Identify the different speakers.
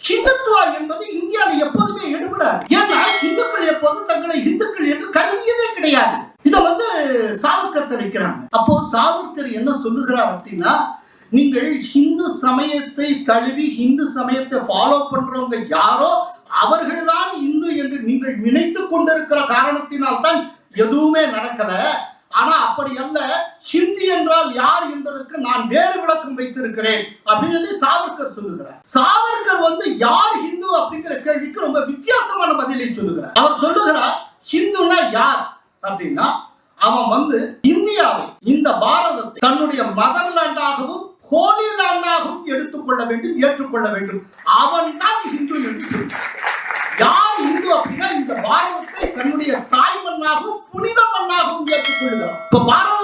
Speaker 1: ஹிந்துத்துவா என்பது இந்தியாவில் எப்போதுமே எடுபடாது. ஏன்னா இந்துக்கள் எப்போதும் தங்களை இந்துக்கள் என்று கருதியதே கிடையாது. இதை சாவர்கர் வைக்கிறாங்க. அப்போ சாவர்கர் என்ன சொல்லுகிறார் அப்படின்னா, நீங்கள் ஹிந்து சமயத்தை தழுவி ஹிந்து சமயத்தை ஃபாலோ பண்றவங்க யாரோ அவர்கள்தான் இந்து என்று நீங்கள் நினைத்துக் கொண்டிருக்கிற காரணத்தினால் தான் எதுவுமே நடக்கல. ஆனா அப்படி அல்ல, ஹிந்தி என்றால் யார் என்பதற்கு நான் வேறு விளக்கம் வைத்திருக்கிறேன் அப்படின்னு சாவர்கர் சொல்லுகிறார். சாவர்கர் யார் ஹிந்து அப்படிங்கிற கேள்விக்கு ரொம்ப வித்தியாசமான பதிலை சொல்லுகிறார். அவர் சொல்லுகிறார், ஹிந்துனா யார் அப்படின்னா, அவன் இந்தியாவை, இந்த பாரதத்தை தன்னுடைய மதர் லேண்டாகவும் ஹோலி லேண்டாகவும் எடுத்துக்கொள்ள வேண்டும், ஏற்றுக்கொள்ள வேண்டும். அவன் தான் ஹிந்து என்று சொல்கிறார். யார் இந்து அப்படின்னா, இந்த பாரதத்தை தன்னுடைய தாய் மண்ணாகவும் புனித மண்ணாகவும் ஏற்றுக்கொள்கிறார். இப்ப பாரத